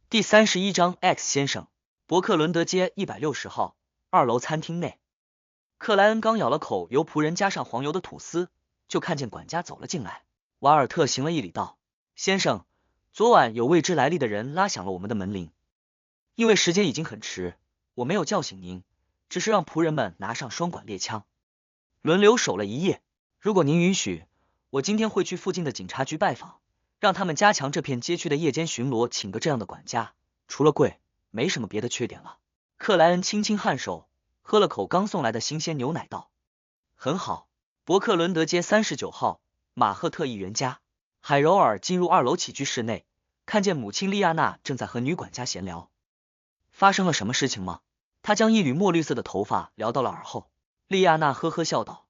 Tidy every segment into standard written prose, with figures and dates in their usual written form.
第31章 X 先生，伯克伦德街160号2楼餐厅内，克莱恩刚咬了口由仆人加上黄油的吐司，就看见管家走了进来。瓦尔特行了一礼道：“先生，昨晚有未知来历的人拉响了我们的门铃，因为时间已经很迟，我没有叫醒您，只是让仆人们拿上双管猎枪，轮流守了一夜。如果您允许，我今天会去附近的警察局拜访，让他们加强这片街区的夜间巡逻，请个这样的管家，除了贵，没什么别的缺点了。”克莱恩轻轻颔首，喝了口刚送来的新鲜牛奶，道：“很好。”伯克伦德街39号马赫特议员家，海柔尔进入2楼起居室内，看见母亲莉亚娜正在和女管家闲聊。发生了什么事情吗？他将一缕墨绿色的头发撩到了耳后。莉亚娜呵呵笑道：“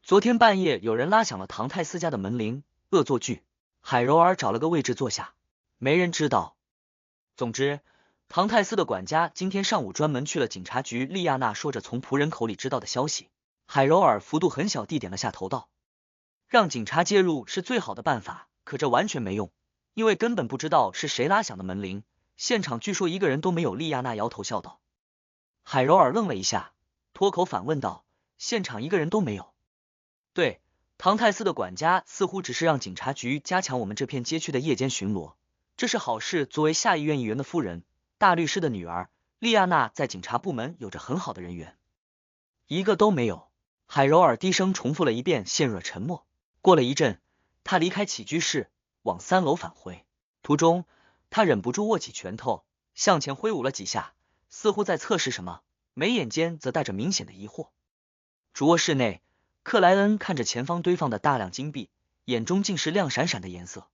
昨天半夜有人拉响了唐泰斯家的门铃，恶作剧。”海柔尔找了个位置坐下。没人知道。总之，唐泰斯的管家今天上午专门去了警察局。莉亚娜说着从仆人口里知道的消息。海柔尔幅度很小地点了下头道：“让警察介入是最好的办法，可这完全没用，因为根本不知道是谁拉响的门铃，现场据说一个人都没有。”莉亚娜摇头笑道。海柔尔愣了一下，脱口反问道：“现场一个人都没有？”“对，唐泰斯的管家似乎只是让警察局加强我们这片街区的夜间巡逻，这是好事。作为下议院议员的夫人，大律师的女儿，莉亚娜在警察部门有着很好的人缘。”“一个都没有。”海柔尔低声重复了一遍，陷入了沉默。过了一阵，他离开起居室，往3楼返回。途中，他忍不住握起拳头，向前挥舞了几下，似乎在测试什么，眉眼间则带着明显的疑惑。主卧室内，克莱恩看着前方堆放的大量金币，眼中尽是亮闪闪的颜色。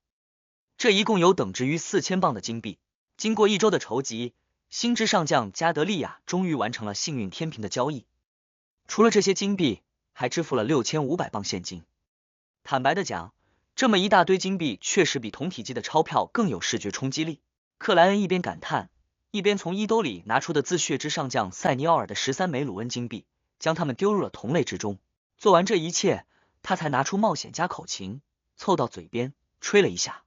这一共有等值于4000磅的金币。经过1周的筹集，新之上将加德利亚终于完成了幸运天平的交易。除了这些金币，还支付了6500磅现金。坦白的讲，这么一大堆金币确实比同体积的钞票更有视觉冲击力。克莱恩一边感叹，一边从衣兜里拿出的自血之上将塞尼奥尔的13枚鲁恩金币，将它们丢入了铜类之中。做完这一切，他才拿出冒险家口琴，凑到嘴边吹了一下。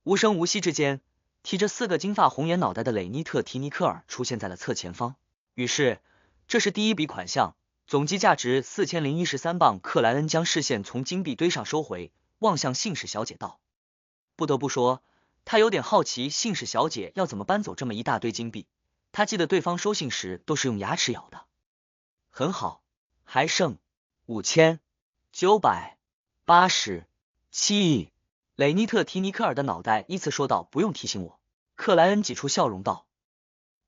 无声无息之间，提着4个金发红眼脑袋的雷尼特·提尼科尔出现在了侧前方。于是，这是第一笔款项，总计价值4013磅。克莱恩将视线从金币堆上收回，望向信使小姐道：“不得不说，他有点好奇信使小姐要怎么搬走这么一大堆金币。他记得对方收信时都是用牙齿咬的。很好，还剩5987亿。”雷尼特·提尼科尔的脑袋依次说道：“不用提醒我。”克莱恩挤出笑容道：“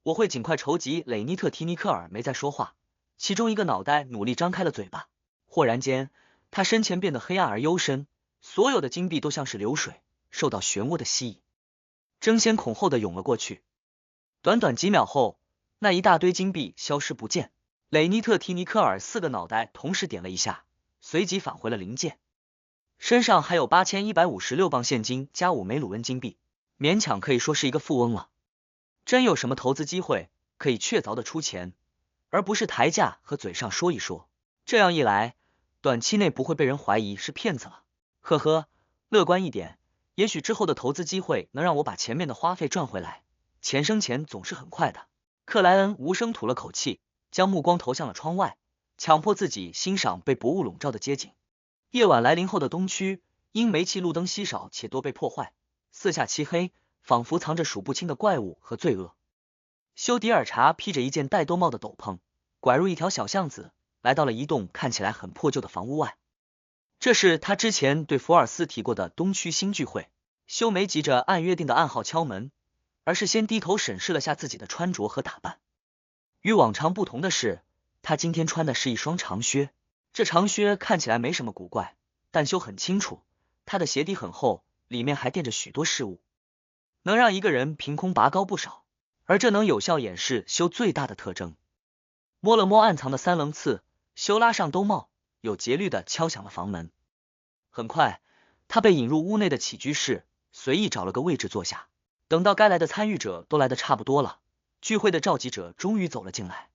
我会尽快筹集。”雷尼特·提尼科尔没再说话，其中一个脑袋努力张开了嘴巴。忽然间，他身前变得黑暗而幽深，所有的金币都像是流水，受到漩涡的吸引，争先恐后的涌了过去。短短几秒后，那一大堆金币消失不见。雷尼特·提尼科尔4个脑袋同时点了一下，随即返回了灵界。身上还有8156磅现金加5枚鲁恩金币，勉强可以说是一个富翁了。真有什么投资机会，可以确凿的出钱，而不是抬价和嘴上说一说。这样一来，短期内不会被人怀疑是骗子了。呵呵，乐观一点，也许之后的投资机会能让我把前面的花费赚回来。钱生钱总是很快的。克莱恩无声吐了口气，将目光投向了窗外，强迫自己欣赏被薄雾笼罩的街景。夜晚来临后的东区，因煤气路灯稀少且多被破坏，四下漆黑，仿佛藏着数不清的怪物和罪恶。休迪尔查披着一件戴兜帽的斗篷，拐入一条小巷子，来到了一栋看起来很破旧的房屋外。这是他之前对福尔斯提过的东区新聚会。休没急着按约定的暗号敲门，而是先低头审视了下自己的穿着和打扮。与往常不同的是，他今天穿的是一双长靴。这长靴看起来没什么古怪，但休很清楚，他的鞋底很厚，里面还垫着许多饰物，能让一个人凭空拔高不少，而这能有效掩饰休最大的特征。摸了摸暗藏的3棱刺，休拉上兜帽，有节律的敲响了房门。很快，他被引入屋内的起居室，随意找了个位置坐下。等到该来的参与者都来得差不多了，聚会的召集者终于走了进来。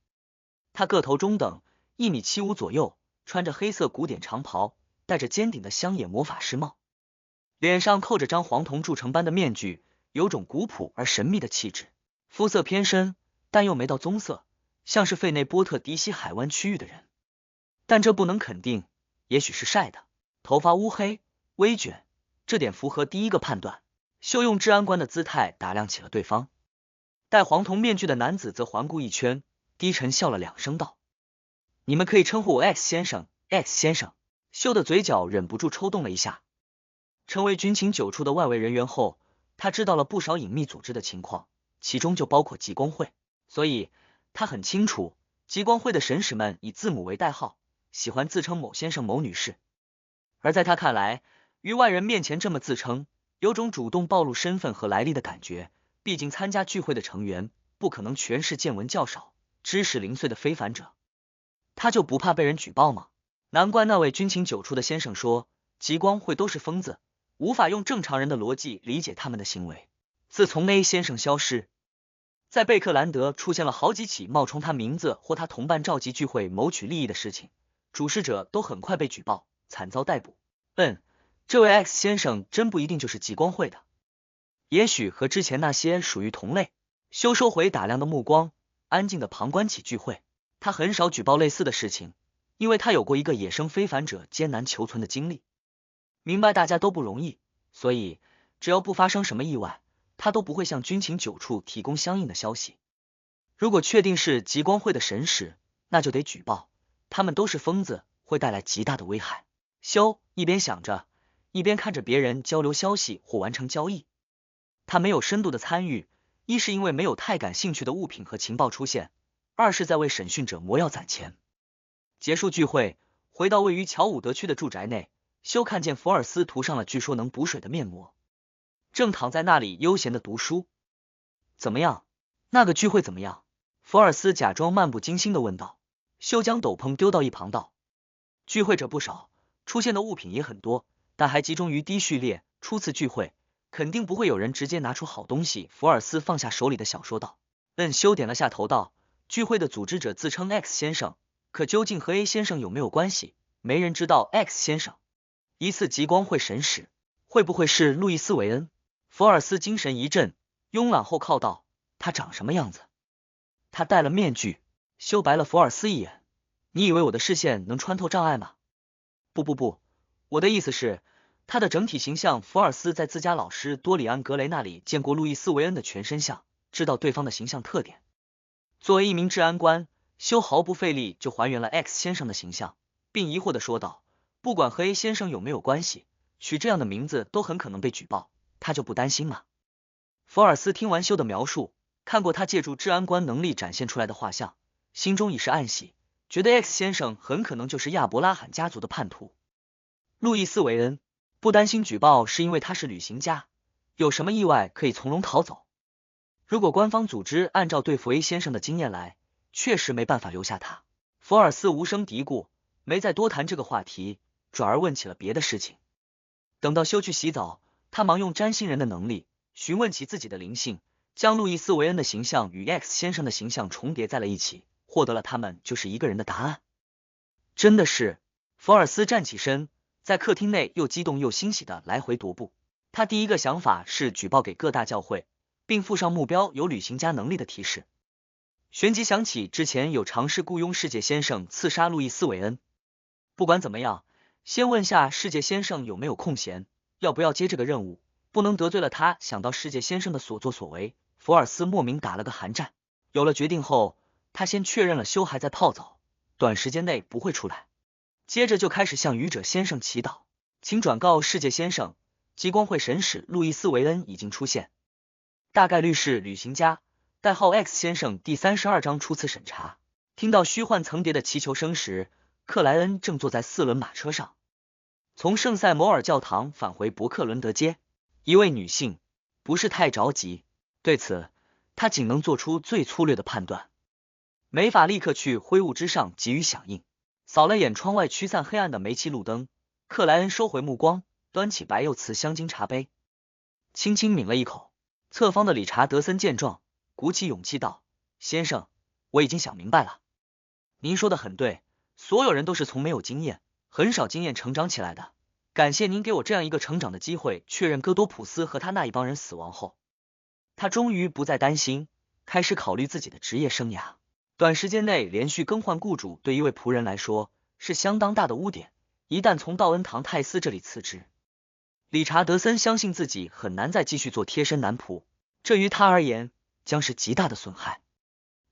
他个头中等，1.75米左右，穿着黑色古典长袍，戴着尖顶的乡野魔法师帽，脸上扣着张黄铜铸成般的面具，有种古朴而神秘的气质，肤色偏深，但又没到棕色，像是费内波特迪西海湾区域的人。但这不能肯定，也许是晒的。头发乌黑，微卷，这点符合第一个判断。修用治安官的姿态打量起了对方。戴黄铜面具的男子则环顾一圈，低沉笑了2声道：“你们可以称呼我 X 先生 ，X 先生。”修的嘴角忍不住抽动了一下。成为军情9处的外围人员后，他知道了不少隐秘组织的情况，其中就包括极光会，所以他很清楚，极光会的神使们以字母为代号，喜欢自称某先生、某女士。而在他看来，于外人面前这么自称，有种主动暴露身份和来历的感觉。毕竟参加聚会的成员不可能全是见闻较少、知识零碎的非凡者，他就不怕被人举报吗？难怪那位军情9处的先生说，极光会都是疯子，无法用正常人的逻辑理解他们的行为。自从 A 先生消失，在贝克兰德出现了好几起冒充他名字或他同伴召集聚会谋取利益的事情，主事者都很快被举报，惨遭逮捕。这位 X 先生真不一定就是极光会的，也许和之前那些属于同类。修收回打量的目光，安静的旁观起聚会。他很少举报类似的事情，因为他有过一个野生非凡者艰难求存的经历，明白大家都不容易，所以只要不发生什么意外，他都不会向军情9处提供相应的消息。如果确定是极光会的神使，那就得举报，他们都是疯子，会带来极大的危害。修一边想着，一边看着别人交流消息或完成交易。他没有深度的参与，一是因为没有太感兴趣的物品和情报出现，二是在为审讯者磨药攒钱。结束聚会，回到位于乔伍德区的住宅内，修看见福尔斯涂上了据说能补水的面膜，正躺在那里悠闲的读书。怎么样？那个聚会怎么样？福尔斯假装漫不经心的问道。修将斗篷丢到一旁道：聚会者不少，出现的物品也很多，但还集中于低序列，初次聚会肯定不会有人直接拿出好东西。福尔斯放下手里的小说道。修点了下头道，聚会的组织者自称 X 先生，可究竟和 A 先生有没有关系？没人知道。X 先生疑似极光会神使，会不会是路易斯韦恩？福尔斯精神一振，慵懒后靠道，他长什么样子？他戴了面具。修白了福尔斯一眼，你以为我的视线能穿透障碍吗？不，我的意思是他的整体形象。福尔斯在自家老师多里安·格雷那里见过路易斯韦恩的全身像，知道对方的形象特点。作为一名治安官，修毫不费力就还原了 X 先生的形象，并疑惑地说道，不管和 A 先生有没有关系，取这样的名字都很可能被举报，他就不担心吗？福尔斯听完修的描述，看过他借助治安官能力展现出来的画像，心中已是暗喜，觉得 X 先生很可能就是亚伯拉罕家族的叛徒。路易斯韦恩不担心举报是因为他是旅行家，有什么意外可以从容逃走。如果官方组织按照对付 A 先生的经验来，确实没办法留下他。福尔斯无声嘀咕，没再多谈这个话题，转而问起了别的事情。等到修去洗澡，他忙用占星人的能力询问起自己的灵性，将路易斯韦恩的形象与 X 先生的形象重叠在了一起，获得了他们就是一个人的答案。真的是。福尔斯站起身，在客厅内又激动又欣喜的来回踱步。他第一个想法是举报给各大教会，并附上目标有旅行家能力的提示。旋即想起之前有尝试雇佣世界先生刺杀路易斯韦恩。不管怎么样，先问下世界先生有没有空闲，要不要接这个任务，不能得罪了他。想到世界先生的所作所为，福尔斯莫名打了个寒战。有了决定后，他先确认了修还在泡澡，短时间内不会出来，接着就开始向愚者先生祈祷，请转告世界先生，极光会神使路易斯韦恩已经出现，大概率是旅行家，代号 X 先生。第32章初次审查。听到虚幻层叠的祈求声时，克莱恩正坐在4轮马车上，从圣塞摩尔教堂返回伯克伦德街。一位女性，不是太着急。对此，她仅能做出最粗略的判断，没法立刻去灰雾之上给予响应。扫了眼窗外驱散黑暗的煤气路灯，克莱恩收回目光，端起白釉瓷香精茶杯，轻轻抿了一口。侧方的理查德森见状，鼓起勇气道，先生，我已经想明白了。您说的很对，所有人都是从没有经验、很少经验成长起来的。感谢您给我这样一个成长的机会。确认戈多普斯和他那一帮人死亡后，他终于不再担心，开始考虑自己的职业生涯。短时间内连续更换雇主，对一位仆人来说是相当大的污点。一旦从道恩堂泰斯这里辞职，理查德森相信自己很难再继续做贴身男仆，这于他而言将是极大的损害。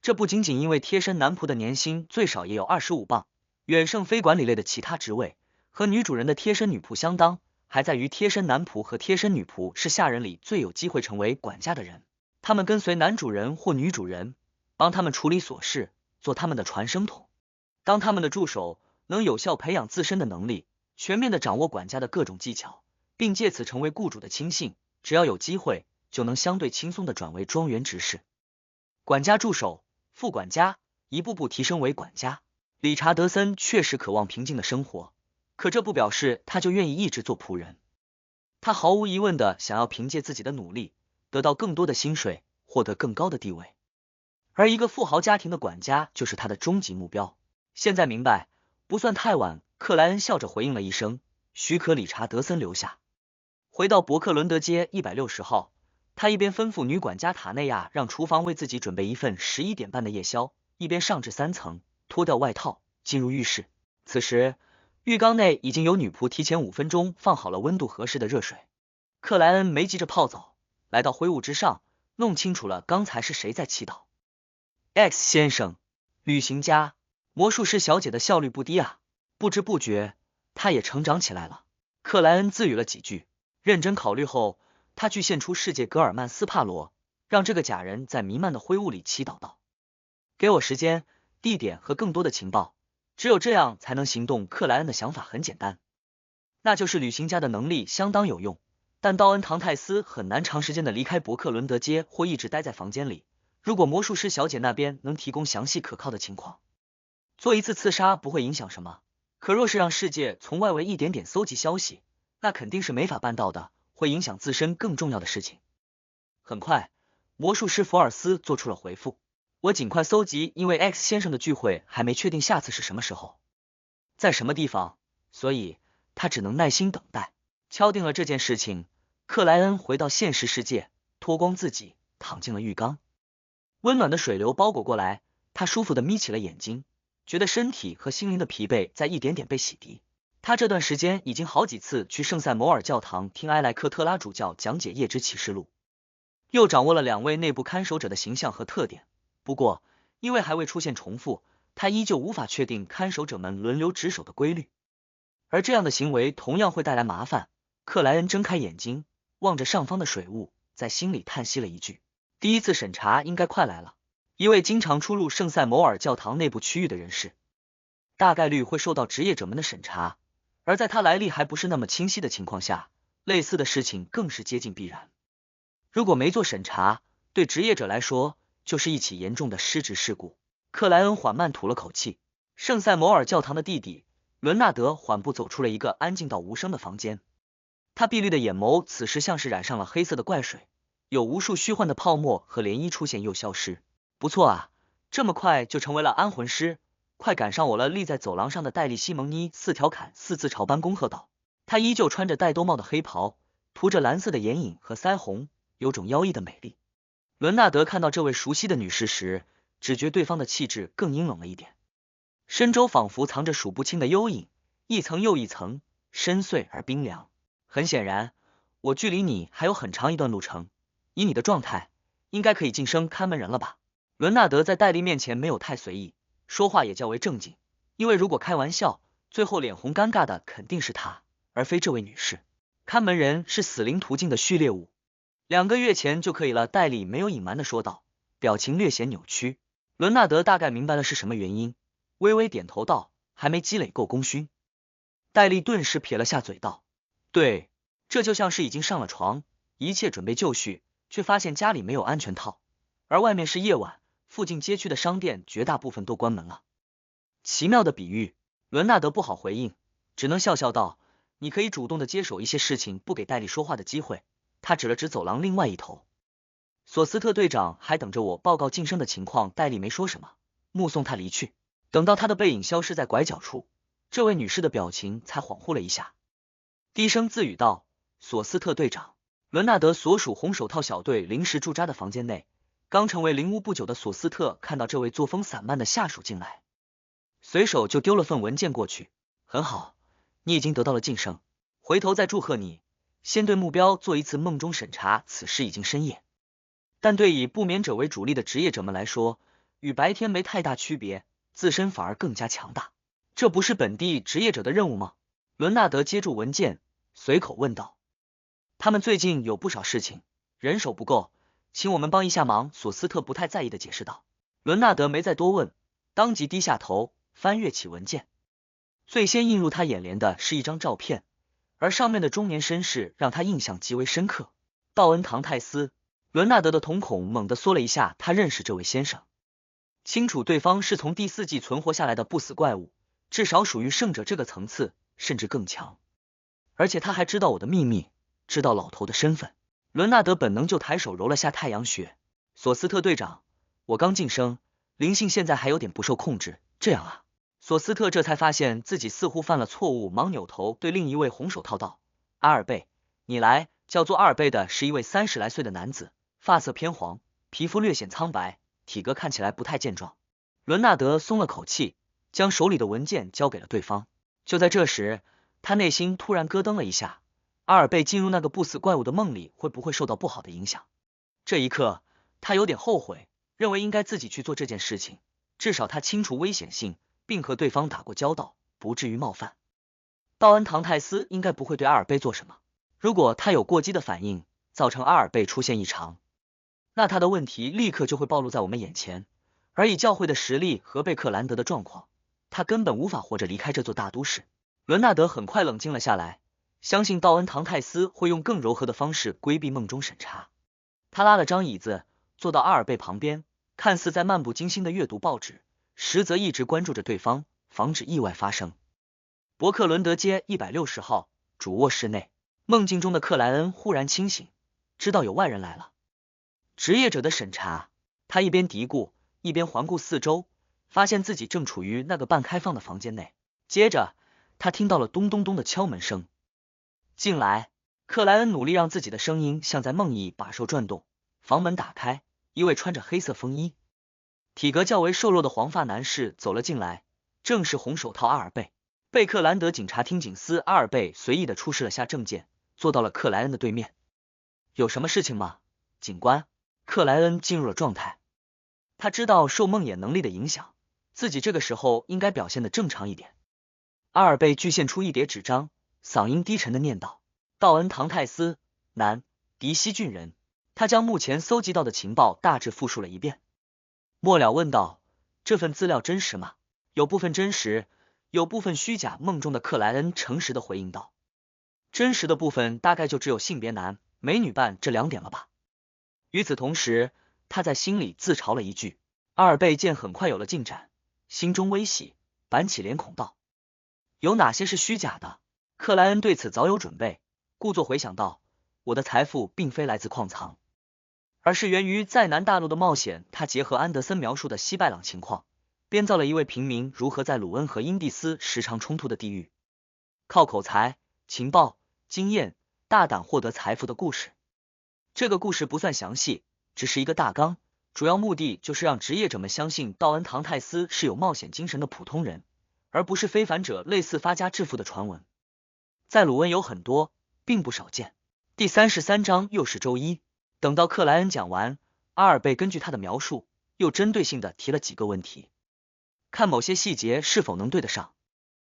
这不仅仅因为贴身男仆的年薪最少也有25磅，远胜非管理类的其他职位，和女主人的贴身女仆相当，还在于贴身男仆和贴身女仆是下人里最有机会成为管家的人。他们跟随男主人或女主人，帮他们处理琐事，做他们的传声筒，当他们的助手，能有效培养自身的能力，全面的掌握管家的各种技巧，并借此成为雇主的亲信。只要有机会，就能相对轻松的转为庄园执事、管家助手、副管家，一步步提升为管家。理查德森确实渴望平静的生活，可这不表示他就愿意一直做仆人。他毫无疑问的想要凭借自己的努力，得到更多的薪水，获得更高的地位。而一个富豪家庭的管家就是他的终极目标。现在明白，不算太晚。克莱恩笑着回应了一声，许可理查德森留下。回到伯克伦德街160号，他一边吩咐女管家塔内亚让厨房为自己准备一份11点半的夜宵，一边上至3层，脱掉外套，进入浴室。此时，浴缸内已经有女仆提前5分钟放好了温度合适的热水。克莱恩没急着泡澡，来到灰雾之上，弄清楚了刚才是谁在祈祷。X 先生，旅行家，魔术师小姐的效率不低啊。不知不觉，他也成长起来了。克莱恩自语了几句，认真考虑后，他具现出世界格尔曼斯帕罗，让这个假人在弥漫的灰雾里祈祷道：“给我时间、地点和更多的情报，只有这样才能行动。”克莱恩的想法很简单，那就是旅行家的能力相当有用，但道恩唐泰斯很难长时间的离开伯克伦德街或一直待在房间里。如果魔术师小姐那边能提供详细可靠的情况，做一次刺杀不会影响什么。可若是让世界从外围一点点搜集消息，那肯定是没法办到的，会影响自身更重要的事情。很快，魔术师福尔斯做出了回复：我尽快搜集，因为 X 先生的聚会还没确定下次是什么时候，在什么地方，所以他只能耐心等待。敲定了这件事情，克莱恩回到现实世界，脱光自己，躺进了浴缸。温暖的水流包裹过来，他舒服的眯起了眼睛，觉得身体和心灵的疲惫在一点点被洗涤。他这段时间已经好几次去圣塞摩尔教堂听埃莱克特拉主教讲解夜之启示录，又掌握了2位内部看守者的形象和特点。不过，因为还未出现重复，他依旧无法确定看守者们轮流值守的规律，而这样的行为同样会带来麻烦。克莱恩睁开眼睛，望着上方的水雾，在心里叹息了一句：第一次审查应该快来了。一位经常出入圣塞摩尔教堂内部区域的人士，大概率会受到职业者们的审查，而在他来历还不是那么清晰的情况下，类似的事情更是接近必然。如果没做审查，对职业者来说就是一起严重的失职事故。克莱恩缓慢吐了口气。圣塞摩尔教堂的地底，伦纳德缓步走出了一个安静到无声的房间，他碧绿的眼眸此时像是染上了黑色的怪水，有无数虚幻的泡沫和涟漪出现又消失。不错啊，这么快就成为了安魂师，快赶上我了。立在走廊上的戴利西蒙尼4条砍4字朝班恭贺道，他依旧穿着戴兜帽的黑袍，涂着蓝色的眼影和腮红，有种妖异的美丽。伦纳德看到这位熟悉的女士时，只觉对方的气质更阴冷了一点，身周仿佛藏着数不清的幽影，一层又一层，深邃而冰凉。很显然，我距离你还有很长一段路程，以你的状态，应该可以晋升看门人了吧？伦纳德在戴利面前没有太随意，说话也较为正经，因为如果开玩笑，最后脸红尴尬的肯定是他，而非这位女士。看门人是死灵途径的序列物，2个月前就可以了。戴利没有隐瞒的说道，表情略显扭曲。伦纳德大概明白了是什么原因，微微点头道，还没积累够功勋。戴利顿时撇了下嘴道，对，这就像是已经上了床，一切准备就绪，却发现家里没有安全套，而外面是夜晚，附近街区的商店绝大部分都关门了。奇妙的比喻，伦纳德不好回应，只能笑笑道，你可以主动的接手一些事情，不给戴利说话的机会。他指了指走廊另外一头，索斯特队长还等着我报告晋升的情况。戴利没说什么，目送他离去。等到他的背影消失在拐角处，这位女士的表情才恍惚了一下，低声自语道，索斯特队长。伦纳德所属红手套小队临时驻扎的房间内，刚成为灵巫不久的索斯特看到这位作风散漫的下属进来，随手就丢了份文件过去。很好，你已经得到了晋升，回头再祝贺你。先对目标做一次梦中审查，此时已经深夜，但对以不眠者为主力的职业者们来说，与白天没太大区别，自身反而更加强大。这不是本地职业者的任务吗？伦纳德接住文件，随口问道。他们最近有不少事情，人手不够，请我们帮一下忙。索斯特不太在意的解释道。伦纳德没再多问，当即低下头翻阅起文件。最先映入他眼帘的是一张照片，而上面的中年绅士让他印象极为深刻。道恩·唐泰斯。伦纳德的瞳孔猛地缩了一下，他认识这位先生，清楚对方是从第4纪存活下来的不死怪物，至少属于圣者这个层次，甚至更强。而且他还知道我的秘密，知道老头的身份。伦纳德本能就抬手揉了下太阳穴。索斯特队长，我刚晋升，灵性现在还有点不受控制，这样啊？索斯特这才发现自己似乎犯了错误，忙扭头对另一位红手套道：阿尔贝，你来。叫做阿尔贝的是一位30来岁的男子，发色偏黄，皮肤略显苍白，体格看起来不太健壮。伦纳德松了口气，将手里的文件交给了对方。就在这时，他内心突然咯噔了一下，阿尔贝进入那个不死怪物的梦里会不会受到不好的影响？这一刻，他有点后悔，认为应该自己去做这件事情，至少他清楚危险性，并和对方打过交道，不至于冒犯。道恩·唐泰斯应该不会对阿尔贝做什么，如果他有过激的反应，造成阿尔贝出现异常，那他的问题立刻就会暴露在我们眼前，而以教会的实力和贝克兰德的状况，他根本无法活着离开这座大都市。伦纳德很快冷静了下来，相信道恩·唐泰斯会用更柔和的方式规避梦中审查。他拉了张椅子，坐到阿尔贝旁边，看似在漫不经心的阅读报纸，实则一直关注着对方，防止意外发生。伯克伦德街160号主卧室内，梦境中的克莱恩忽然清醒，知道有外人来了。职业者的审查，他一边嘀咕，一边环顾四周，发现自己正处于那个半开放的房间内。接着，他听到了咚咚咚的敲门声。进来。克莱恩努力让自己的声音像在梦呓把手转动。房门打开，一位穿着黑色风衣、体格较为瘦弱的黄发男士走了进来，正是红手套阿尔贝。贝克兰德警察厅警司阿尔贝随意的出示了下证件，坐到了克莱恩的对面。有什么事情吗，警官？克莱恩进入了状态，他知道受梦魇能力的影响，自己这个时候应该表现得正常一点。阿尔贝具现出一叠纸张，嗓音低沉的念道：道恩·唐泰斯，男，迪西郡人。他将目前搜集到的情报大致复述了一遍，末了问道：这份资料真实吗？有部分真实，有部分虚假。梦中的克莱恩诚实的回应道：真实的部分大概就只有性别男美女伴这2点了吧。与此同时，他在心里自嘲了一句。阿尔贝见很快有了进展，心中微喜，板起脸孔道：有哪些是虚假的？克莱恩对此早有准备，故作回想道：我的财富并非来自矿藏，而是源于在南大陆的冒险。他结合安德森描述的西拜朗情况，编造了一位平民如何在鲁恩和因蒂斯时常冲突的地狱，靠口才、情报、经验大胆获得财富的故事。这个故事不算详细，只是一个大纲，主要目的就是让职业者们相信道恩·唐泰斯是有冒险精神的普通人，而不是非凡者类似发家致富的传闻。在鲁恩有很多，并不少见。第33章又是周一。等到克莱恩讲完，阿尔贝根据他的描述，又针对性的提了几个问题，看某些细节是否能对得上。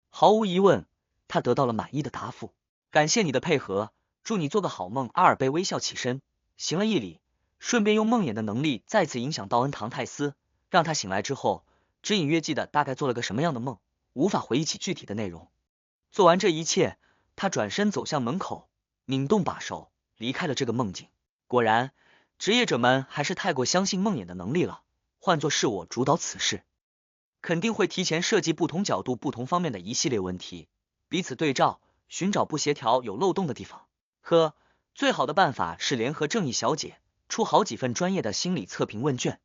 毫无疑问，他得到了满意的答复。感谢你的配合，祝你做个好梦。阿尔贝微笑起身，行了一礼，顺便用梦魇的能力再次影响道恩·唐泰斯，让他醒来之后只隐约记得大概做了个什么样的梦，无法回忆起具体的内容。做完这一切，他转身走向门口，拧动把手，离开了这个梦境。果然，职业者们还是太过相信梦魇的能力了，换作是我主导此事，肯定会提前设计不同角度、不同方面的一系列问题，彼此对照，寻找不协调、有漏洞的地方。最好的办法是联合正义小姐，出好几份专业的心理测评问卷，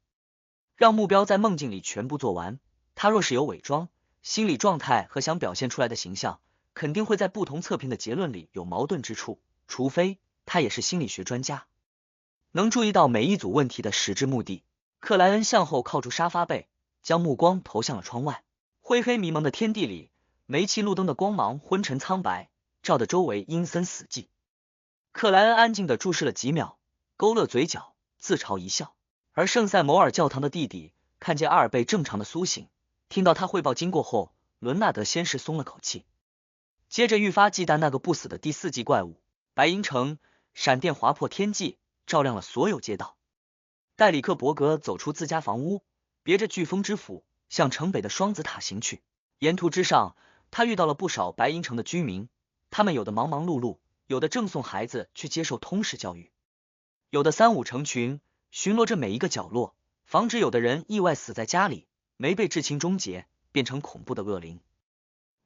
让目标在梦境里全部做完。他若是有伪装、心理状态和想表现出来的形象，肯定会在不同测评的结论里有矛盾之处，除非他也是心理学专家，能注意到每一组问题的实质目的。克莱恩向后靠住沙发背，将目光投向了窗外。灰黑迷蒙的天地里，煤气路灯的光芒昏沉苍白，照得周围阴森死寂。克莱恩安静地注视了几秒，勾勒嘴角，自嘲一笑。而圣塞摩尔教堂的弟弟看见阿尔贝正常的苏醒，听到他汇报经过后，伦纳德先是松了口气，接着愈发忌惮那个不死的第4纪怪物。白银城，闪电划破天际，照亮了所有街道。戴里克伯格走出自家房屋，别着飓风之斧向城北的双子塔行去。沿途之上，他遇到了不少白银城的居民，他们有的忙忙碌碌，有的正送孩子去接受通识教育，有的3、5成群，巡逻着每一个角落，防止有的人意外死在家里，没被至亲终结，变成恐怖的恶灵。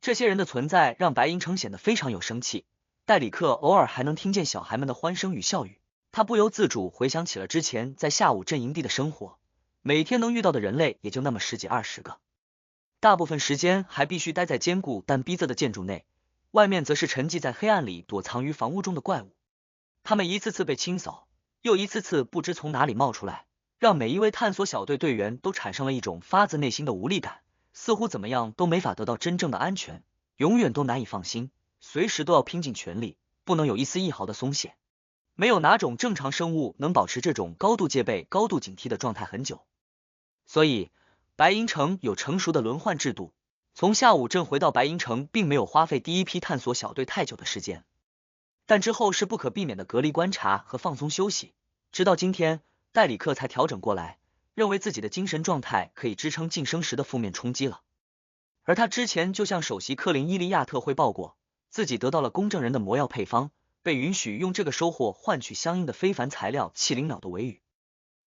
这些人的存在让白银城显得非常有生气。戴里克偶尔还能听见小孩们的欢声与笑语，他不由自主回想起了之前在下午镇营地的生活，每天能遇到的人类也就那么10几20个，大部分时间还必须待在坚固但逼仄的建筑内，外面则是沉寂在黑暗里躲藏于房屋中的怪物。他们一次次被清扫，又一次次不知从哪里冒出来，让每一位探索小队队员都产生了一种发自内心的无力感，似乎怎么样都没法得到真正的安全，永远都难以放心，随时都要拼尽全力，不能有一丝一毫的松懈。没有哪种正常生物能保持这种高度戒备、高度警惕的状态很久。所以，白银城有成熟的轮换制度。从下午镇回到白银城，并没有花费第一批探索小队太久的时间，但之后是不可避免的隔离观察和放松休息。直到今天，戴里克才调整过来，认为自己的精神状态可以支撑晋升时的负面冲击了。而他之前就向首席克林伊利亚特汇报过，自己得到了公证人的魔药配方，被允许用这个收获换取相应的非凡材料气灵鸟的尾羽。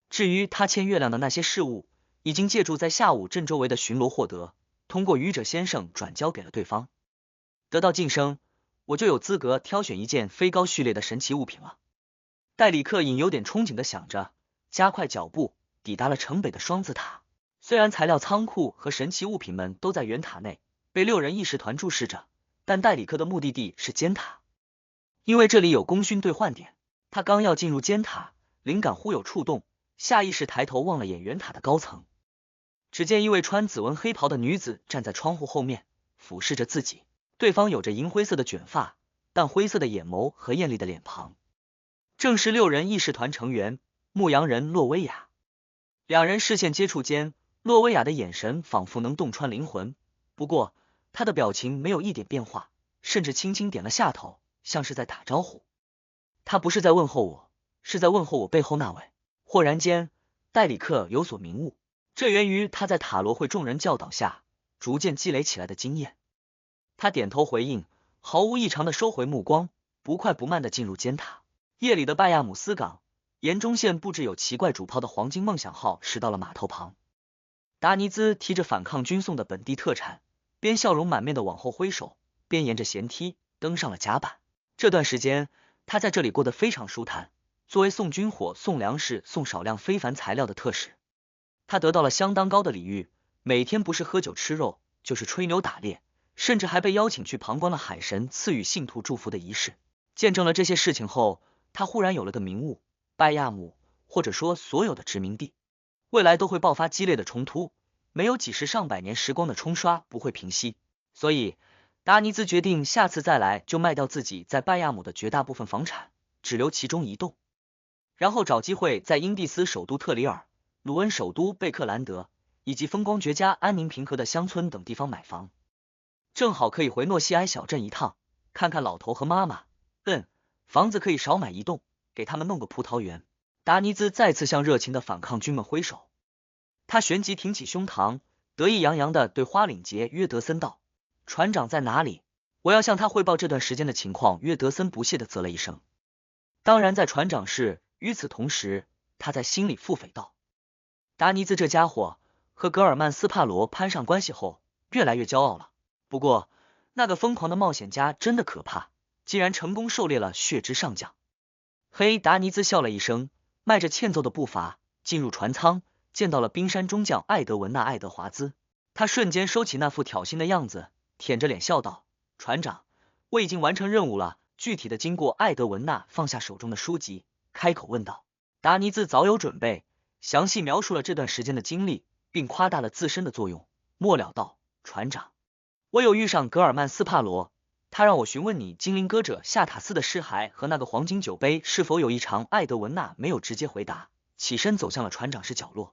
至于他欠月亮的那些事物，已经借助在下午镇周围的巡逻获得，通过愚者先生转交给了对方。得到晋升，我就有资格挑选一件非高序列的神奇物品了。戴里克隐有点憧憬的想着，加快脚步抵达了城北的双子塔。虽然材料仓库和神奇物品们都在圆塔内，被6人议事团注视着，但戴里克的目的地是尖塔，因为这里有功勋兑换点。他刚要进入尖塔，灵感忽有触动，下意识抬头望了眼圆塔的高层，只见一位穿紫纹黑袍的女子站在窗户后面，俯视着自己。对方有着银灰色的卷发，淡灰色的眼眸和艳丽的脸庞，正是6人议事团成员牧羊人洛威亚。2人视线接触间，洛威亚的眼神仿佛能洞穿灵魂，不过他的表情没有一点变化，甚至轻轻点了下头，像是在打招呼。他不是在问候我，是在问候我背后那位。豁然间，戴里克有所明悟，这源于他在塔罗会众人教导下逐渐积累起来的经验。他点头回应，毫无异常的收回目光，不快不慢的进入尖塔。夜里的拜亚姆斯港，沿中线布置有奇怪主炮的黄金梦想号驶到了码头旁。达尼兹提着反抗军送的本地特产，边笑容满面的往后挥手，边沿着舷梯登上了甲板。这段时间，他在这里过得非常舒坦。作为送军火、送粮食、送少量非凡材料的特使，他得到了相当高的礼遇，每天不是喝酒吃肉，就是吹牛打猎，甚至还被邀请去旁观了海神赐予信徒祝福的仪式。见证了这些事情后，他忽然有了个明悟：拜亚姆，或者说所有的殖民地，未来都会爆发激烈的冲突，没有几十上百年时光的冲刷不会平息。所以达尼兹决定下次再来就卖掉自己在拜亚姆的绝大部分房产，只留其中一栋，然后找机会在英蒂斯首都特里尔、鲁恩首都贝克兰德以及风光绝佳、安宁平和的乡村等地方买房，正好可以回诺西埃小镇一趟，看看老头和妈妈。房子可以少买一栋，给他们弄个葡萄园。达尼兹再次向热情的反抗军们挥手，他旋即挺起胸膛，得意洋洋地对花领杰约德森道：“船长在哪里？我要向他汇报这段时间的情况。”约德森不屑地啧了一声：“当然在船长室。”与此同时，他在心里腹诽道：达尼兹这家伙和格尔曼斯帕罗攀上关系后，越来越骄傲了。不过，那个疯狂的冒险家真的可怕，竟然成功狩猎了血之上将。嘿，达尼兹笑了一声，迈着欠揍的步伐进入船舱，见到了冰山中将艾德文纳·爱德华兹。他瞬间收起那副挑衅的样子，舔着脸笑道：“船长，我已经完成任务了，具体的经过艾德文纳放下手中的书籍，开口问道。达尼兹早有准备，详细描述了这段时间的经历，并夸大了自身的作用。末了道：船长，我有遇上格尔曼斯帕罗，他让我询问你精灵歌者夏塔斯的尸骸和那个黄金酒杯是否有异常。艾德文纳没有直接回答，起身走向了船长室角落，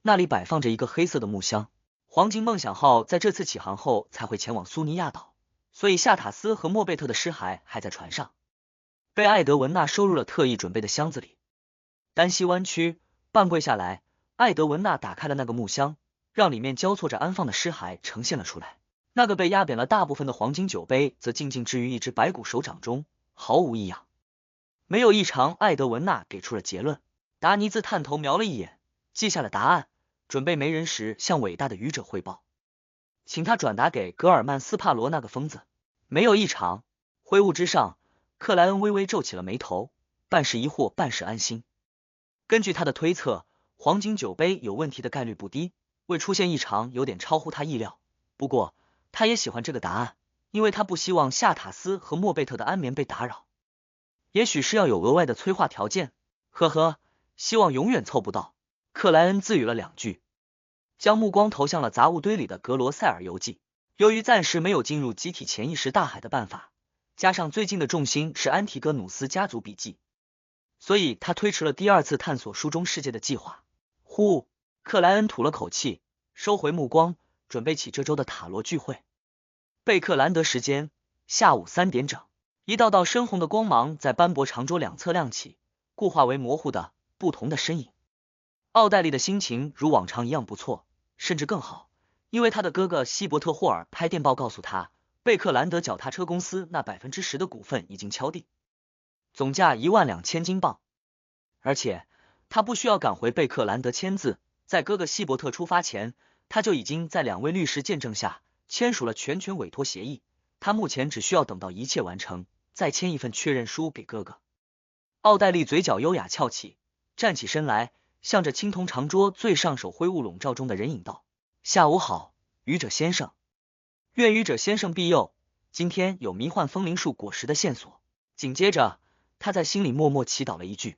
那里摆放着一个黑色的木箱。黄金梦想号在这次起航后才会前往苏尼亚岛，所以夏塔斯和莫贝特的尸骸还在船上，被艾德文纳收入了特意准备的箱子里。单膝弯曲，半跪下来，艾德文纳打开了那个木箱，让里面交错着安放的尸骸呈现了出来。那个被压扁了大部分的黄金酒杯则静静置于一只白骨手掌中，毫无异样，没有异常。艾德文纳给出了结论。达尼兹探头瞄了一眼，记下了答案，准备没人时向伟大的愚者汇报，请他转达给格尔曼斯帕罗那个疯子。没有异常。灰雾之上，克莱恩微微皱起了眉头，半是疑惑半是安心。根据他的推测，黄金酒杯有问题的概率不低，未出现异常有点超乎他意料。不过他也喜欢这个答案，因为他不希望夏塔斯和莫贝特的安眠被打扰。也许是要有额外的催化条件，呵呵，希望永远凑不到。克莱恩自语了2句，将目光投向了杂物堆里的格罗塞尔游记。由于暂时没有进入集体潜意识大海的办法，加上最近的重心是安提戈努斯家族笔记，所以他推迟了第2次探索书中世界的计划。呼，克莱恩吐了口气，收回目光，准备起这周的塔罗聚会。贝克兰德时间，下午3点整。一道道深红的光芒在斑驳长桌两侧亮起，固化为模糊的不同的身影。奥黛丽的心情如往常一样不错，甚至更好，因为他的哥哥希伯特霍尔拍电报告诉他，贝克兰德脚踏车公司那10%的股份已经敲定，总价12000金镑，而且他不需要赶回贝克兰德签字，在哥哥希伯特出发前，他就已经在2位律师见证下签署了全权委托协议。他目前只需要等到一切完成，再签一份确认书给哥哥。奥黛丽嘴角优雅翘起，站起身来，向着青铜长桌最上手灰雾笼罩中的人影道：下午好，愚者先生，愿愚者先生庇佑，今天有迷幻风铃树果实的线索。紧接着他在心里默默祈祷了一句，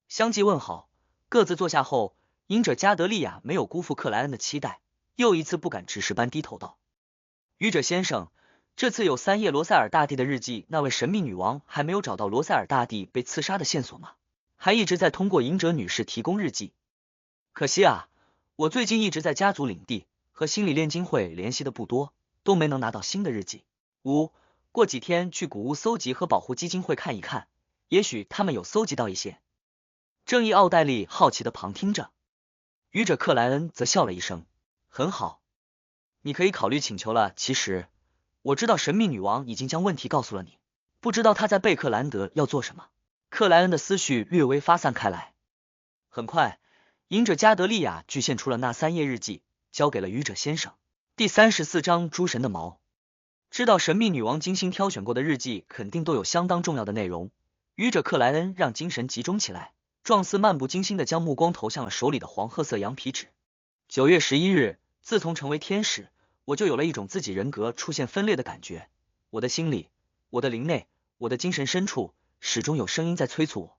相继问好，各自坐下后，隐者加德利亚没有辜负克莱恩的期待，又一次不敢直视般低头道：愚者先生，这次有3页罗塞尔大帝的日记，那位神秘女王还没有找到罗塞尔大帝被刺杀的线索吗？还一直在通过隐者女士提供日记。可惜啊，我最近一直在家族领地和心理炼金会联系的不多，都没能拿到新的日记。过几天去古屋搜集和保护基金会看一看，也许他们有搜集到一些。正义奥黛丽好奇的旁听着，愚者克莱恩则笑了一声，很好，你可以考虑请求了。其实我知道神秘女王已经将问题告诉了你，不知道她在贝克兰德要做什么。克莱恩的思绪略微发散开来。很快，隐者加德利亚具现出了那3页日记，交给了愚者先生。第34章诸神的矛。知道神秘女王精心挑选过的日记肯定都有相当重要的内容，愚者克莱恩让精神集中起来，状似漫不经心的将目光投向了手里的黄褐色羊皮纸。9月11日，自从成为天使，我就有了一种自己人格出现分裂的感觉。我的心里，我的灵内，我的精神深处，始终有声音在催促我，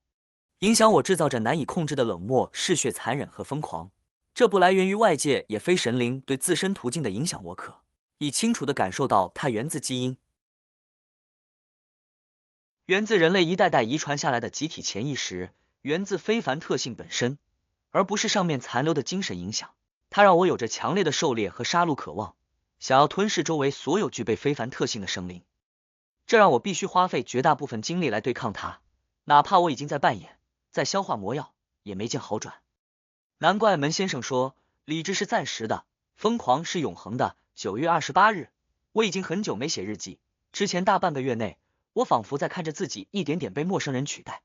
影响我，制造着难以控制的冷漠、嗜血、残忍和疯狂。这不来源于外界，也非神灵对自身途径的影响，我可以清楚地感受到它源自基因，源自人类一代代遗传下来的集体潜意识，源自非凡特性本身，而不是上面残留的精神影响。它让我有着强烈的狩猎和杀戮渴望，想要吞噬周围所有具备非凡特性的生灵。这让我必须花费绝大部分精力来对抗它，哪怕我已经在扮演，在消化魔药，也没见好转。难怪门先生说，理智是暂时的，疯狂是永恒的。9月28日，我已经很久没写日记，之前大半个月内，我仿佛在看着自己一点点被陌生人取代，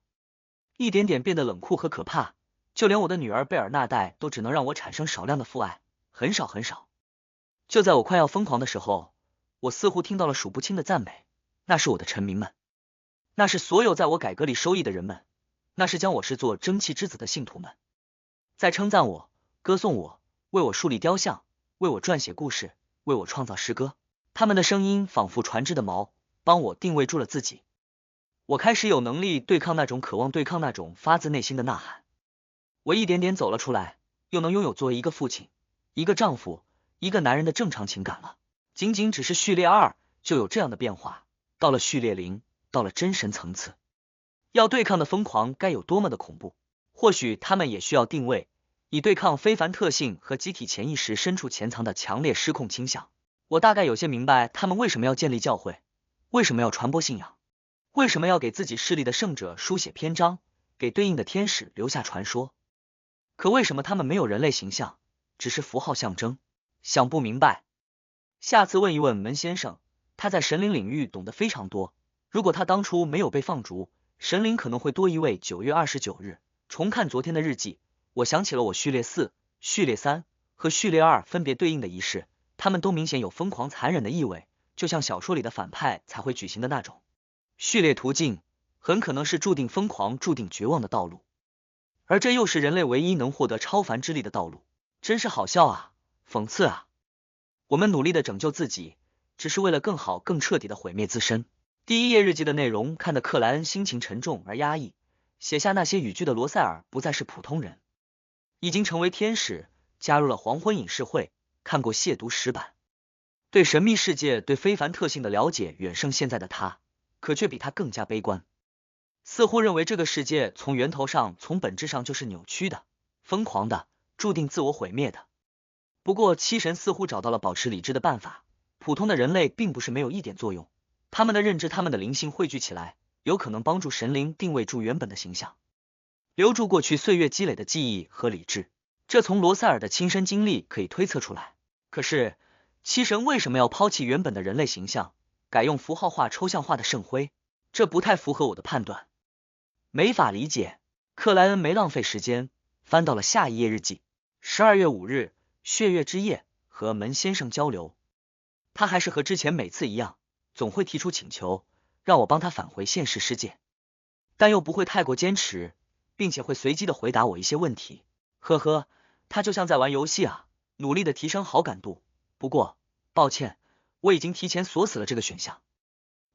一点点变得冷酷和可怕，就连我的女儿贝尔纳代都只能让我产生少量的父爱，很少很少。就在我快要疯狂的时候，我似乎听到了数不清的赞美，那是我的臣民们，那是所有在我改革里受益的人们，那是将我视作蒸汽之子的信徒们，在称赞我，歌颂我，为我树立雕像，为我撰写故事，为我创造诗歌。他们的声音仿佛船只的锚，帮我定位住了自己。我开始有能力对抗那种渴望对抗那种发自内心的呐喊。我一点点走了出来，又能拥有作为一个父亲、一个丈夫、一个男人的正常情感了。仅仅只是序列2就有这样的变化，到了序列0，到了真神层次，要对抗的疯狂该有多么的恐怖？或许他们也需要定位，以对抗非凡特性和集体潜意识深处潜藏的强烈失控倾向。我大概有些明白他们为什么要建立教会，为什么要传播信仰，为什么要给自己势力的圣者书写篇章，给对应的天使留下传说。可为什么他们没有人类形象，只是符号象征？想不明白。下次问一问门先生，他在神灵领域懂得非常多，如果他当初没有被放逐，神灵可能会多一位。9月29日，重看昨天的日记，我想起了我序列4、序列3和序列2分别对应的仪式，他们都明显有疯狂残忍的意味，就像小说里的反派才会举行的那种。序列途径很可能是注定疯狂、注定绝望的道路，而这又是人类唯一能获得超凡之力的道路，真是好笑啊，讽刺啊！我们努力的拯救自己，只是为了更好、更彻底的毁灭自身。第一页日记的内容看得克莱恩心情沉重而压抑，写下那些语句的罗塞尔不再是普通人，已经成为天使，加入了黄昏影视会，看过亵渎石板，对神秘世界、对非凡特性的了解远胜现在的他，可却比他更加悲观，似乎认为这个世界从源头上、从本质上就是扭曲的、疯狂的，注定自我毁灭的。不过七神似乎找到了保持理智的办法，普通的人类并不是没有一点作用，他们的认知、他们的灵性汇聚起来，有可能帮助神灵定位住原本的形象，留住过去岁月积累的记忆和理智，这从罗塞尔的亲身经历可以推测出来。可是七神为什么要抛弃原本的人类形象，改用符号化、抽象化的圣辉？这不太符合我的判断，没法理解。克莱恩没浪费时间，翻到了下一页日记。12月5日，血月之夜，和门先生交流，他还是和之前每次一样，总会提出请求，让我帮他返回现实世界，但又不会太过坚持，并且会随机的回答我一些问题。呵呵，他就像在玩游戏啊，努力的提升好感度。不过，抱歉，我已经提前锁死了这个选项，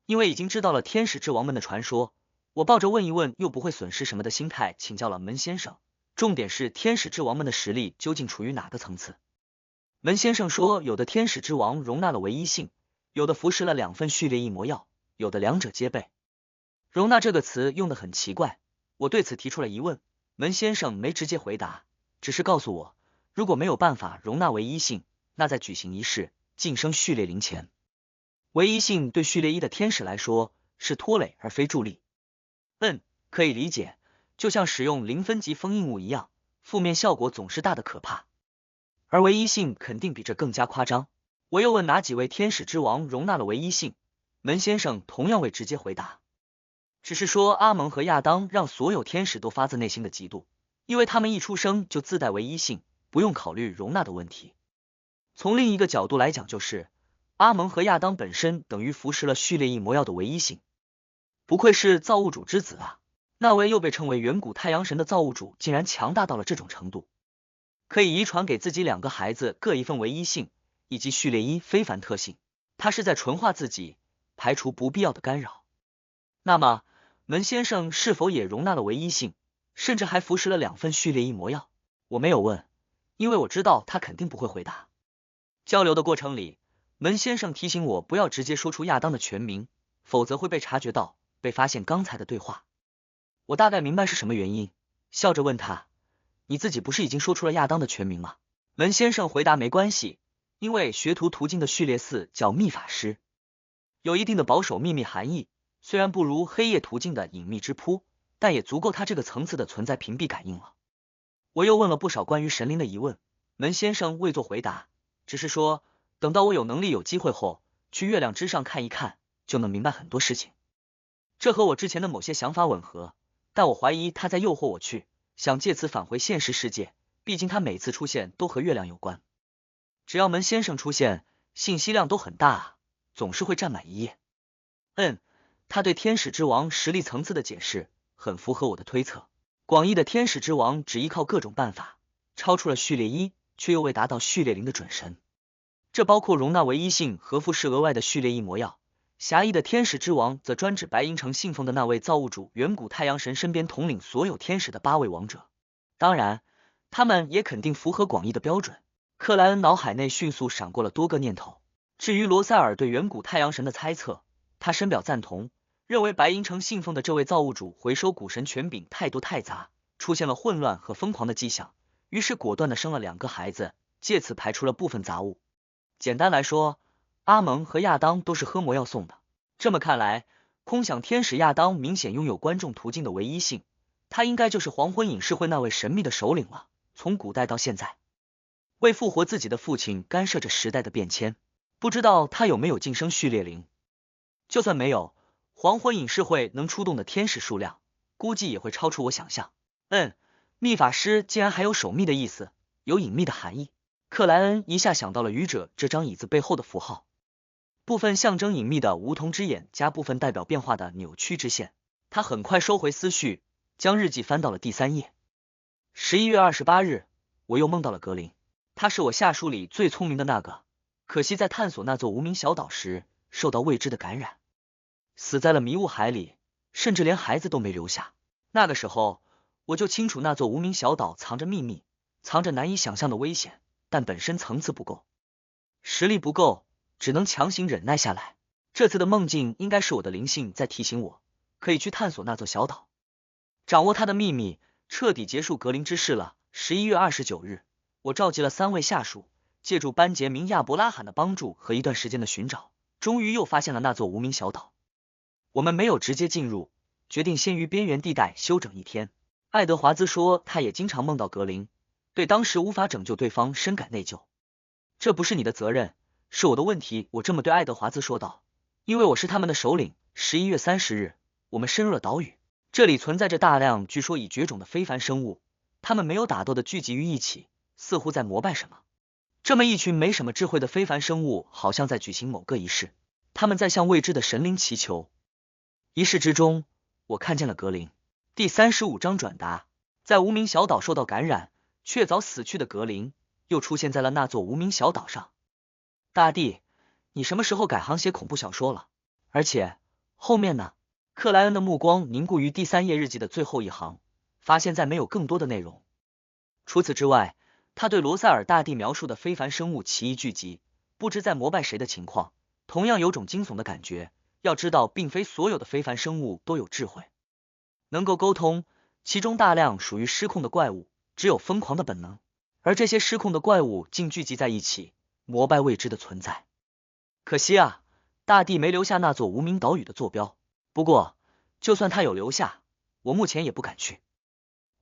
因为已经知道了天使之王们的传说。我抱着问一问又不会损失什么的心态请教了门先生，重点是天使之王们的实力究竟处于哪个层次？门先生说，有的天使之王容纳了唯一性，有的服食了2份序列异魔药，有的两者皆备。容纳这个词用得很奇怪，我对此提出了疑问，门先生没直接回答，只是告诉我，如果没有办法容纳唯一性，那在举行仪式晋升序列0前，唯一性对序列1的天使来说是拖累而非助力。可以理解，就像使用0分级封印物一样，负面效果总是大的可怕，而唯一性肯定比这更加夸张。我又问哪几位天使之王容纳了唯一性，门先生同样未直接回答，只是说阿蒙和亚当让所有天使都发自内心的嫉妒，因为他们一出生就自带唯一性，不用考虑容纳的问题。从另一个角度来讲，就是阿蒙和亚当本身等于服食了序列异魔药的唯一性，不愧是造物主之子啊！那位又被称为远古太阳神的造物主竟然强大到了这种程度，可以遗传给自己2个孩子各一份唯一性以及序列1非凡特性，他是在纯化自己，排除不必要的干扰。那么门先生是否也容纳了唯一性，甚至还服食了2份序列异魔药？我没有问，因为我知道他肯定不会回答。交流的过程里，门先生提醒我不要直接说出亚当的全名，否则会被察觉到，被发现刚才的对话。我大概明白是什么原因，笑着问他，你自己不是已经说出了亚当的全名吗？门先生回答，没关系，因为学徒途径的序列4叫秘法师，有一定的保守秘密含义，虽然不如黑夜途径的隐秘之扑，但也足够他这个层次的存在屏蔽感应了。我又问了不少关于神灵的疑问，门先生未做回答，只是说等到我有能力有机会后，去月亮之上看一看，就能明白很多事情。这和我之前的某些想法吻合，但我怀疑他在诱惑我去，想借此返回现实世界，毕竟他每次出现都和月亮有关。只要门先生出现，信息量都很大啊，总是会占满一页。他对天使之王实力层次的解释很符合我的推测。广义的天使之王只依靠各种办法，超出了序列1，却又未达到序列0的准神。这包括容纳唯一性和服食额外的序列1魔药，狭义的天使之王则专指白银城信奉的那位造物主远古太阳神身边统领所有天使的8位王者。当然，他们也肯定符合广义的标准。克莱恩脑海内迅速闪过了多个念头。至于罗塞尔对远古太阳神的猜测，他深表赞同，认为白银城信奉的这位造物主回收古神权柄态度太杂，出现了混乱和疯狂的迹象，于是果断的生了2个孩子，借此排除了部分杂物。简单来说，阿蒙和亚当都是喝魔药送的。这么看来，空想天使亚当明显拥有观众途径的唯一性，他应该就是黄昏隐士会那位神秘的首领了。从古代到现在，为复活自己的父亲干涉着时代的变迁，不知道他有没有晋升序列灵。就算没有，黄昏隐士会能出动的天使数量，估计也会超出我想象。秘法师竟然还有守密的意思，有隐秘的含义。克莱恩一下想到了愚者这张椅子背后的符号，部分象征隐秘的梧桐之眼，加部分代表变化的扭曲之线。他很快收回思绪，将日记翻到了第3页。11月28日，我又梦到了格林，他是我下属里最聪明的那个，可惜在探索那座无名小岛时受到未知的感染，死在了迷雾海里，甚至连孩子都没留下。那个时候我就清楚那座无名小岛藏着秘密，藏着难以想象的危险，但本身层次不够，实力不够，只能强行忍耐下来。这次的梦境应该是我的灵性在提醒我，可以去探索那座小岛，掌握它的秘密，彻底结束格林之事了。11月29日，我召集了3位下属，借助班杰明亚伯拉罕的帮助和一段时间的寻找，终于又发现了那座无名小岛。我们没有直接进入，决定先于边缘地带休整1天。爱德华兹说他也经常梦到格林，对当时无法拯救对方深感内疚。这不是你的责任，是我的问题，我这么对爱德华兹说道，因为我是他们的首领。11月30日，我们深入了岛屿，这里存在着大量据说已绝种的非凡生物，他们没有打斗的聚集于一起，似乎在膜拜什么。这么一群没什么智慧的非凡生物好像在举行某个仪式，他们在向未知的神灵祈求。仪式之中，我看见了格林。第35章转达，在无名小岛受到感染却早死去的格林又出现在了那座无名小岛上。大帝，你什么时候改行写恐怖小说了？而且后面呢？克莱恩的目光凝固于第3页日记的最后一行，发现再没有更多的内容。除此之外，他对罗塞尔大帝描述的非凡生物奇异聚集，不知在膜拜谁的情况，同样有种惊悚的感觉。要知道，并非所有的非凡生物都有智慧，能够沟通，其中大量属于失控的怪物，只有疯狂的本能，而这些失控的怪物竟聚集在一起，膜拜未知的存在。可惜啊，大帝没留下那座无名岛屿的坐标。不过，就算他有留下，我目前也不敢去。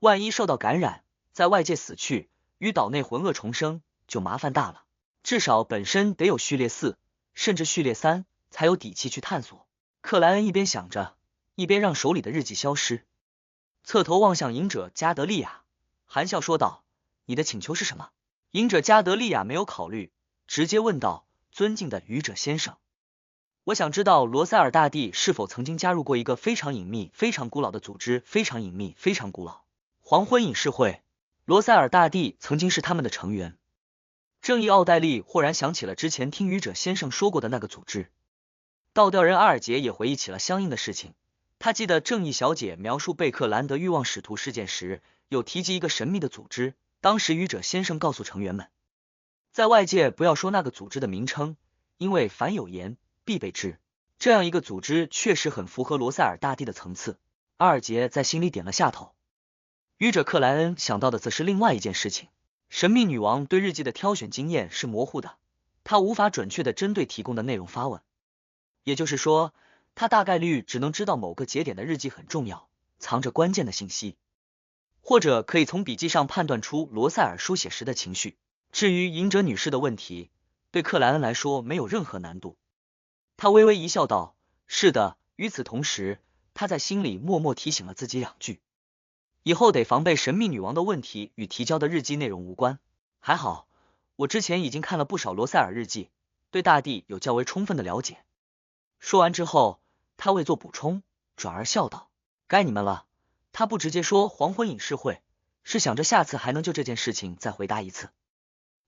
万一受到感染，在外界死去，与岛内浑噩重生，就麻烦大了。至少本身得有序列4，甚至序列3，才有底气去探索。克莱恩一边想着，一边让手里的日记消失，侧头望向隐者加德利亚，含笑说道：“你的请求是什么？”隐者加德利亚没有考虑，直接问道：“尊敬的愚者先生，我想知道罗塞尔大帝是否曾经加入过一个非常隐秘、非常古老的组织。非常隐秘、非常古老，黄昏隐士会。罗塞尔大帝曾经是他们的成员。”正义奥黛丽忽然想起了之前听愚者先生说过的那个组织。倒吊人阿尔杰也回忆起了相应的事情。他记得正义小姐描述贝克兰德欲望使徒事件时，有提及一个神秘的组织。当时愚者先生告诉成员们，在外界不要说那个组织的名称，因为凡有言必被知。这样一个组织确实很符合罗塞尔大帝的层次。阿尔杰在心里点了下头。愚者克莱恩想到的则是另外一件事情。神秘女王对日记的挑选经验是模糊的，她无法准确的针对提供的内容发问，也就是说，她大概率只能知道某个节点的日记很重要，藏着关键的信息，或者可以从笔记上判断出罗塞尔书写时的情绪。至于隐者女士的问题，对克莱恩来说没有任何难度。他微微一笑道：“是的。”与此同时，他在心里默默提醒了自己2句。以后得防备神秘女王的问题与提交的日记内容无关。还好，我之前已经看了不少罗塞尔日记，对大帝有较为充分的了解。说完之后，他未做补充，转而笑道：“该你们了。”他不直接说黄昏隐士会，是想着下次还能就这件事情再回答一次。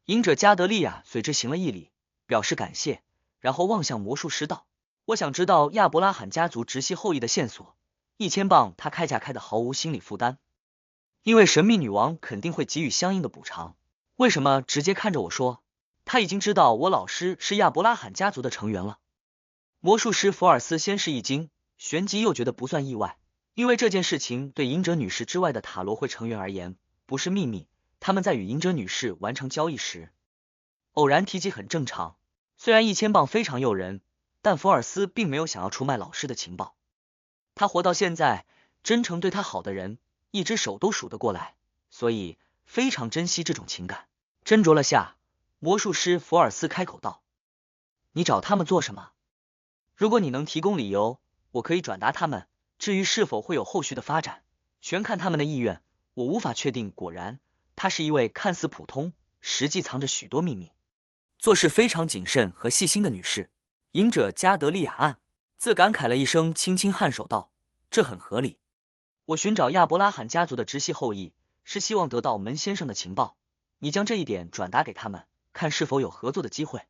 隐者加德利亚随之行了一礼，表示感谢，然后望向魔术师道：“我想知道亚伯拉罕家族直系后裔的线索，1000镑他开价开的毫无心理负担，因为神秘女王肯定会给予相应的补偿。为什么直接看着我说，他已经知道我老师是亚伯拉罕家族的成员了？魔术师福尔斯先是一惊，旋即又觉得不算意外，因为这件事情对隐者女士之外的塔罗会成员而言不是秘密，他们在与隐者女士完成交易时偶然提及很正常。虽然1000镑非常诱人，但福尔斯并没有想要出卖老师的情报。他活到现在，真诚对他好的人一只手都数得过来，所以非常珍惜这种情感。斟酌了下，魔术师福尔斯开口道：你找他们做什么？如果你能提供理由，我可以转达他们，至于是否会有后续的发展，全看他们的意愿，我无法确定。果然，她是一位看似普通，实际藏着许多秘密，做事非常谨慎和细心的女士。隐者加德利亚暗自感慨了一声，轻轻颔首道：这很合理。我寻找亚伯拉罕家族的直系后裔，是希望得到门先生的情报，你将这一点转达给他们，看是否有合作的机会。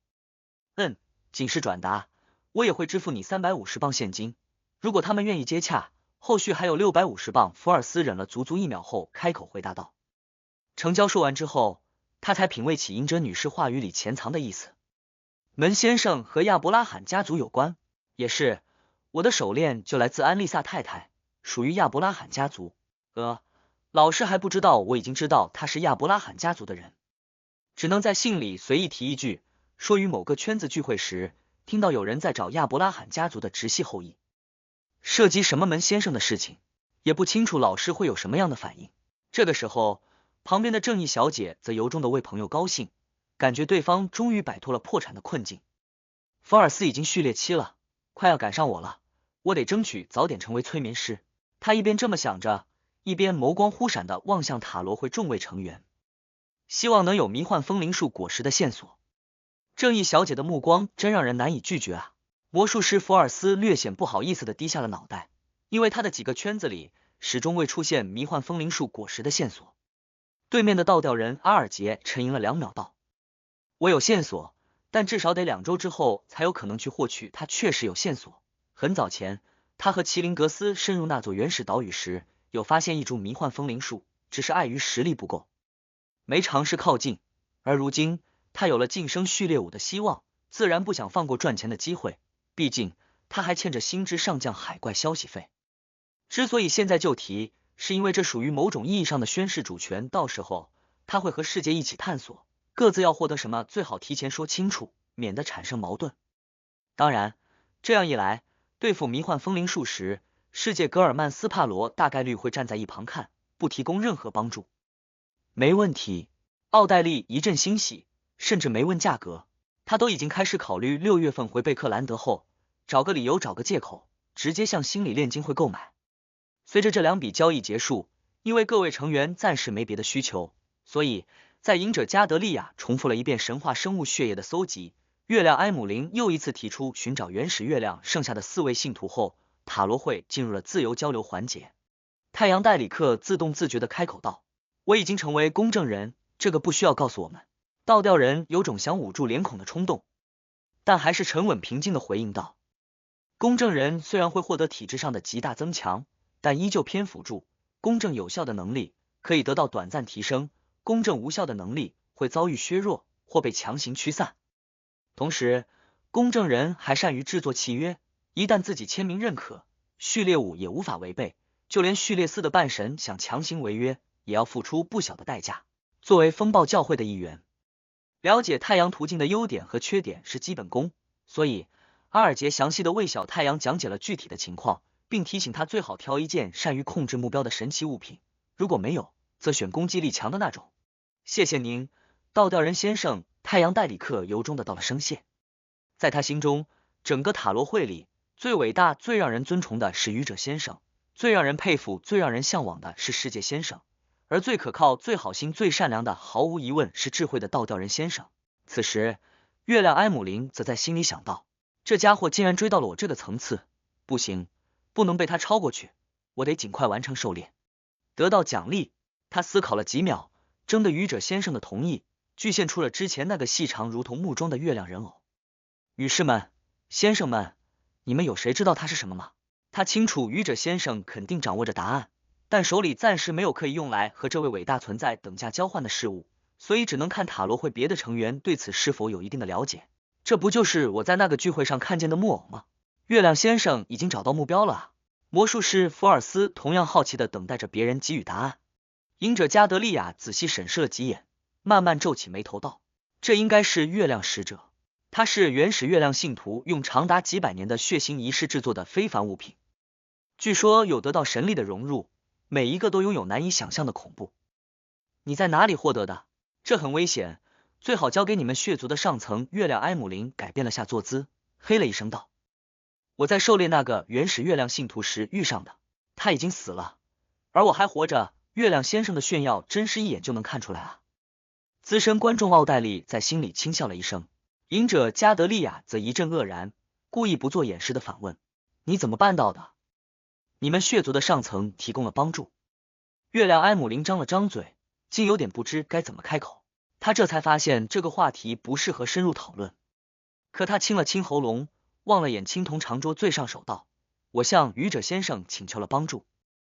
仅是转达，我也会支付你350镑现金，如果他们愿意接洽，后续还有650镑。福尔斯忍了足足1秒后开口回答道。成交说完之后，他才品味起隐者女士话语里潜藏的意思。门先生和亚伯拉罕家族有关，也是，我的手链就来自安丽萨太太，属于亚伯拉罕家族。老师还不知道，我已经知道他是亚伯拉罕家族的人，只能在信里随意提一句，说与某个圈子聚会时，听到有人在找亚伯拉罕家族的直系后裔，涉及什么门先生的事情，也不清楚老师会有什么样的反应。这个时候，旁边的正义小姐则由衷的为朋友高兴，感觉对方终于摆脱了破产的困境。福尔斯已经序列期了，快要赶上我了，我得争取早点成为催眠师。他一边这么想着，一边眸光忽闪的望向塔罗会众位成员，希望能有迷幻风铃树果实的线索。正义小姐的目光真让人难以拒绝啊！魔术师福尔斯略显不好意思的低下了脑袋，因为他的几个圈子里始终未出现迷幻风铃树果实的线索。对面的倒吊人阿尔杰沉吟了2秒道：我有线索，但至少得2周之后才有可能去获取。他确实有线索，很早前他和麒麟格斯深入那座原始岛屿时，有发现一株迷幻风铃树，只是碍于实力不够，没尝试靠近。而如今他有了晋升序列5的希望，自然不想放过赚钱的机会，毕竟他还欠着星之上将海怪消息费。之所以现在就提，是因为这属于某种意义上的宣示主权，到时候他会和世界一起探索，各自要获得什么最好提前说清楚，免得产生矛盾。当然，这样一来，对付迷幻风铃树时，世界格尔曼斯帕罗大概率会站在一旁看，不提供任何帮助。没问题，奥黛丽一阵欣喜，甚至没问价格，他都已经开始考虑6月份回贝克兰德后，找个理由找个借口，直接向心理炼金会购买。随着这2笔交易结束，因为各位成员暂时没别的需求，所以在隐者加德利亚重复了一遍神话生物血液的搜集，月亮埃姆林又一次提出寻找原始月亮剩下的4位信徒后，塔罗会进入了自由交流环节。太阳戴里克自动自觉的开口道：我已经成为公证人，这个不需要告诉我们。倒吊人有种想捂住脸孔的冲动，但还是沉稳平静的回应道：公证人虽然会获得体质上的极大增强，但依旧偏辅助，公证有效的能力可以得到短暂提升，公证无效的能力会遭遇削弱或被强行驱散。同时，公证人还善于制作契约，一旦自己签名认可，序列5也无法违背，就连序列4的半神想强行违约，也要付出不小的代价。作为风暴教会的一员，了解太阳途径的优点和缺点是基本功，所以阿尔杰详细的为小太阳讲解了具体的情况，并提醒他最好挑一件善于控制目标的神奇物品，如果没有，则选攻击力强的那种。谢谢您，倒吊人先生。太阳戴里克由衷的道了声谢。在他心中，整个塔罗会里最伟大最让人尊崇的是愚者先生，最让人佩服最让人向往的是世界先生，而最可靠最好心最善良的毫无疑问是智慧的倒吊人先生。此时月亮埃姆林则在心里想到，这家伙竟然追到了我这个层次，不行，不能被他超过去，我得尽快完成狩猎，得到奖励。他思考了几秒，征得愚者先生的同意，具现出了之前那个细长如同木桩的月亮人偶。女士们、先生们，你们有谁知道它是什么吗？他清楚愚者先生肯定掌握着答案，但手里暂时没有可以用来和这位伟大存在等价交换的事物，所以只能看塔罗会别的成员对此是否有一定的了解。这不就是我在那个聚会上看见的木偶吗？月亮先生已经找到目标了啊！魔术师福尔斯同样好奇的等待着别人给予答案。隐者加德利亚仔细审视了几眼，慢慢皱起眉头道：这应该是月亮使者，它是原始月亮信徒用长达几百年的血腥仪式制作的非凡物品，据说有得到神力的融入，每一个都拥有难以想象的恐怖。你在哪里获得的？这很危险，最好交给你们血族的上层。月亮埃姆林改变了下坐姿，嘿了一声道：我在狩猎那个原始月亮信徒时遇上的，他已经死了，而我还活着。月亮先生的炫耀真是一眼就能看出来啊！资深观众奥黛丽在心里轻笑了一声，隐者加德利亚则一阵愕然，故意不做掩饰的反问：你怎么办到的？你们血族的上层提供了帮助。月亮埃姆林张了张嘴，竟有点不知该怎么开口。他这才发现这个话题不适合深入讨论，可他清了清喉咙，望了眼青铜长桌最上首道：我向愚者先生请求了帮助，